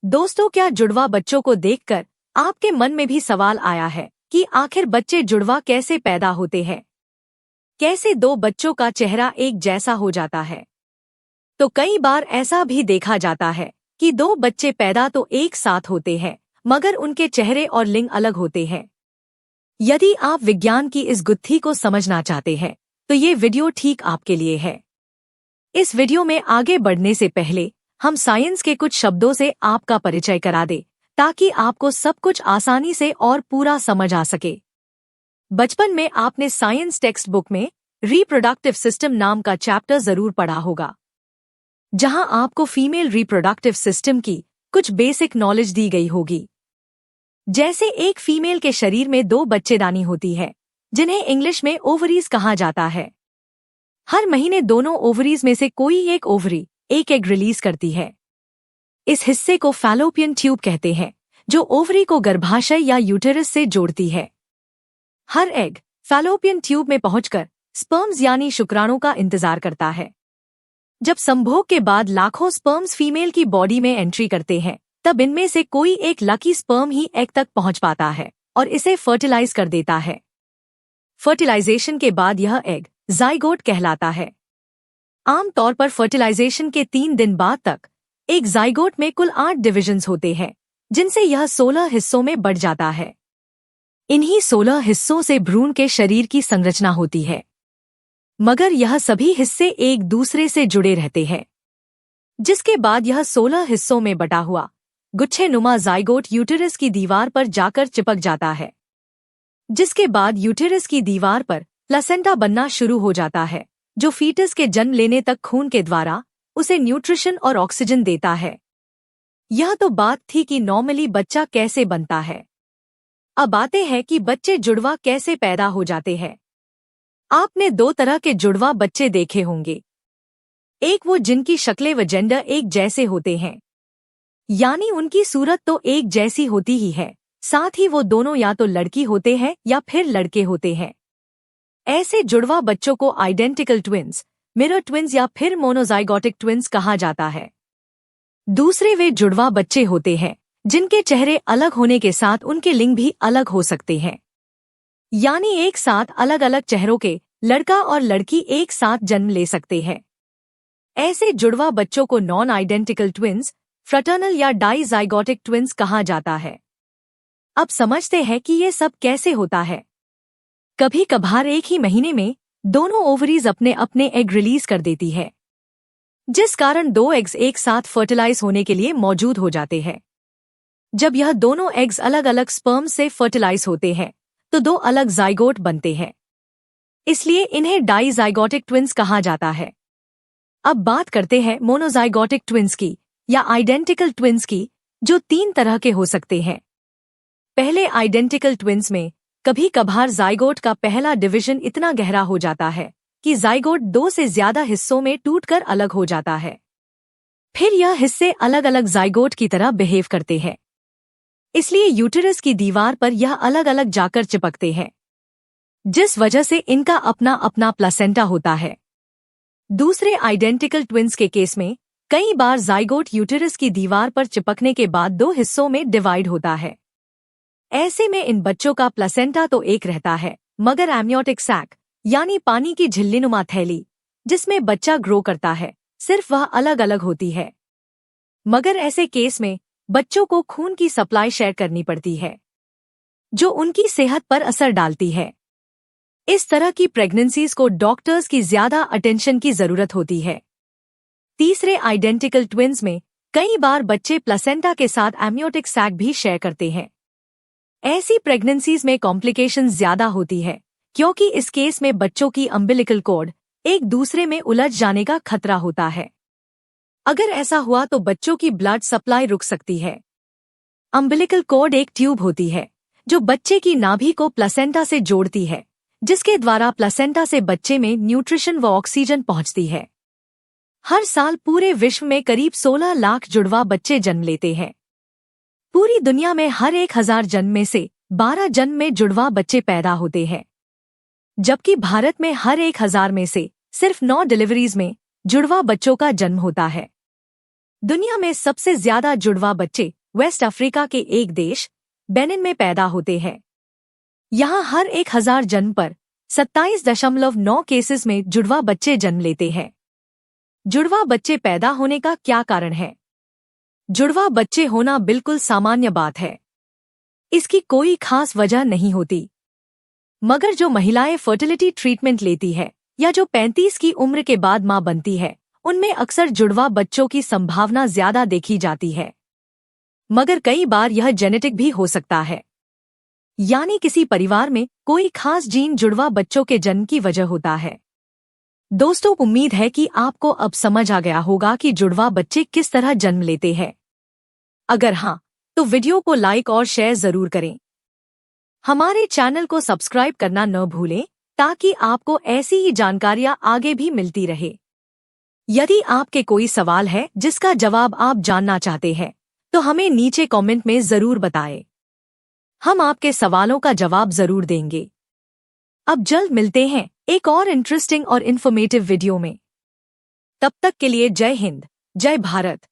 दोस्तों, क्या जुड़वा बच्चों को देखकर आपके मन में भी सवाल आया है कि आखिर बच्चे जुड़वा कैसे पैदा होते हैं? कैसे दो बच्चों का चेहरा एक जैसा हो जाता है? तो कई बार ऐसा भी देखा जाता है कि दो बच्चे पैदा तो एक साथ होते हैं, मगर उनके चेहरे और लिंग अलग होते हैं। यदि आप विज्ञान की इस गुत्थी को समझना चाहते हैं, तो ये वीडियो ठीक आपके लिए है। इस वीडियो में आगे बढ़ने से पहले हम साइंस के कुछ शब्दों से आपका परिचय करा दें, ताकि आपको सब कुछ आसानी से और पूरा समझ आ सके। बचपन में आपने साइंस टेक्स्ट बुक में रिप्रोडक्टिव सिस्टम नाम का चैप्टर जरूर पढ़ा होगा, जहां आपको फीमेल रिप्रोडक्टिव सिस्टम की कुछ बेसिक नॉलेज दी गई होगी। जैसे एक फीमेल के शरीर में दो बच्चेदानी होती है, जिन्हें इंग्लिश में ओवरीज कहा जाता है। हर महीने दोनों ओवरीज में से कोई एक ओवरी एक एग रिलीज करती है। इस हिस्से को फैलोपियन ट्यूब कहते हैं, जो ओवरी को गर्भाशय या यूटेरस से जोड़ती है। हर एग फैलोपियन ट्यूब में पहुंचकर स्पर्म्स यानी शुक्राणु का इंतजार करता है। जब संभोग के बाद लाखों स्पर्म्स फीमेल की बॉडी में एंट्री करते हैं, तब इनमें से कोई एक लकी स्पर्म ही एग तक पहुंच पाता है और इसे फर्टिलाइज कर देता है। फर्टिलाइजेशन के बाद यह एग जाइगोट कहलाता है। आमतौर पर फर्टिलाइजेशन के 3 दिन बाद तक एक जाइगोट में कुल 8 डिविजन्स होते हैं, जिनसे यह 16 हिस्सों में बढ़ जाता है। इन्हीं 16 हिस्सों से भ्रूण के शरीर की संरचना होती है, मगर यह सभी हिस्से एक दूसरे से जुड़े रहते हैं। जिसके बाद यह 16 हिस्सों में बटा हुआ गुच्छेनुमा जाइगोट यूटेरस की दीवार पर जाकर चिपक जाता है। जिसके बाद यूटेरस की दीवार पर प्लेसेंटा बनना शुरू हो जाता है, जो फीटस के जन्म लेने तक खून के द्वारा उसे न्यूट्रिशन और ऑक्सीजन देता है। यह तो बात थी कि नॉर्मली बच्चा कैसे बनता है। अब आते हैं कि बच्चे जुड़वा कैसे पैदा हो जाते हैं। आपने 2 तरह के जुड़वा बच्चे देखे होंगे। एक वो जिनकी शक्लें व जेंडर एक जैसे होते हैं, यानी उनकी सूरत तो एक जैसी होती ही है, साथ ही वो दोनों या तो लड़की होते हैं या फिर लड़के होते हैं। ऐसे जुड़वा बच्चों को आइडेंटिकल ट्विन्स, मिरर ट्विन्स या फिर मोनोजाइगोटिक ट्विन्स कहा जाता है। दूसरे वे जुड़वा बच्चे होते हैं जिनके चेहरे अलग होने के साथ उनके लिंग भी अलग हो सकते हैं, यानी एक साथ अलग अलग चेहरों के लड़का और लड़की एक साथ जन्म ले सकते हैं। ऐसे जुड़वा बच्चों को नॉन आइडेंटिकल ट्विन्स, फ्रटर्नल या डाइजाइगोटिक ट्विन्स कहा जाता है। अब समझते हैं कि ये सब कैसे होता है। कभी कभार एक ही महीने में दोनों ओवरीज अपने अपने एग रिलीज कर देती है, जिस कारण 2 एग्स एक साथ फर्टिलाइज होने के लिए मौजूद हो जाते हैं। जब यह दोनों एग्स अलग अलग स्पर्म से फर्टिलाइज होते हैं, तो 2 अलग जाइगोट बनते हैं। इसलिए इन्हें डाइजाइगोटिक ट्विन्स कहा जाता है। अब बात करते हैं मोनोजाइगोटिक ट्विन्स की या आइडेंटिकल ट्विन्स की, जो 3 तरह के हो सकते हैं। पहले आइडेंटिकल ट्विन्स में कभी कभार जाइगोट का पहला डिवीजन इतना गहरा हो जाता है कि जाइगोट 2 से ज्यादा हिस्सों में टूटकर अलग हो जाता है। फिर यह हिस्से अलग अलग जाइगोट की तरह बिहेव करते हैं, इसलिए यूटेरस की दीवार पर यह अलग अलग जाकर चिपकते हैं, जिस वजह से इनका अपना अपना प्लेसेंटा होता है। दूसरे आइडेंटिकल ट्विन्स के केस में कई बार जाइगोट यूटेरस की दीवार पर चिपकने के बाद 2 हिस्सों में डिवाइड होता है। ऐसे में इन बच्चों का प्लेसेंटा तो एक रहता है, मगर एमनियोटिक सैक यानी पानी की झिल्लीनुमा थैली जिसमें बच्चा ग्रो करता है, सिर्फ वह अलग अलग होती है। मगर ऐसे केस में बच्चों को खून की सप्लाई शेयर करनी पड़ती है, जो उनकी सेहत पर असर डालती है। इस तरह की प्रेगनेंसीज को डॉक्टर्स की ज्यादा अटेंशन की जरूरत होती है। तीसरे आइडेंटिकल ट्विन्स में कई बार बच्चे प्लेसेंटा के साथ एमनियोटिक सैक भी शेयर करते हैं। ऐसी प्रेगनेंसीज में कॉम्प्लिकेशंस ज्यादा होती है, क्योंकि इस केस में बच्चों की अम्बिलिकल कॉर्ड एक दूसरे में उलझ जाने का खतरा होता है। अगर ऐसा हुआ तो बच्चों की ब्लड सप्लाई रुक सकती है। अम्बिलिकल कॉर्ड एक ट्यूब होती है जो बच्चे की नाभि को प्लेसेंटा से जोड़ती है, जिसके द्वारा प्लेसेंटा से बच्चे में न्यूट्रिशन व ऑक्सीजन पहुंचती है। हर साल पूरे विश्व में करीब 16 लाख जुड़वा बच्चे जन्म लेते हैं। पूरी दुनिया में हर 1000 जन्म में से 12 जन्म में जुड़वा बच्चे पैदा होते हैं, जबकि भारत में हर 1000 में से सिर्फ 9 डिलीवरीज में जुड़वा बच्चों का जन्म होता है। दुनिया में सबसे ज्यादा जुड़वा बच्चे वेस्ट अफ्रीका के एक देश बेनिन में पैदा होते हैं। यहाँ हर 1000 जन्म पर 27.9 केसेस में जुड़वा बच्चे जन्म लेते हैं। जुड़वा बच्चे पैदा होने का क्या कारण है? जुड़वा बच्चे होना बिल्कुल सामान्य बात है। इसकी कोई खास वजह नहीं होती। मगर जो महिलाएं फर्टिलिटी ट्रीटमेंट लेती है या जो 35 की उम्र के बाद मां बनती है, उनमें अक्सर जुड़वा बच्चों की संभावना ज्यादा देखी जाती है। मगर कई बार यह जेनेटिक भी हो सकता है, यानी किसी परिवार में कोई खास जीन जुड़वा बच्चों के जन्म की वजह होता है। दोस्तों, उम्मीद है कि आपको अब समझ आ गया होगा कि जुड़वा बच्चे किस तरह जन्म लेते हैं। अगर हाँ, तो वीडियो को लाइक और शेयर जरूर करें। हमारे चैनल को सब्सक्राइब करना न भूलें ताकि आपको ऐसी ही जानकारियां आगे भी मिलती रहे। यदि आपके कोई सवाल है जिसका जवाब आप जानना चाहते हैं, तो हमें नीचे कमेंट में जरूर बताएं। हम आपके सवालों का जवाब जरूर देंगे। अब जल्द मिलते हैं एक और इंटरेस्टिंग और इन्फॉर्मेटिव वीडियो में। तब तक के लिए जय हिंद, जय भारत।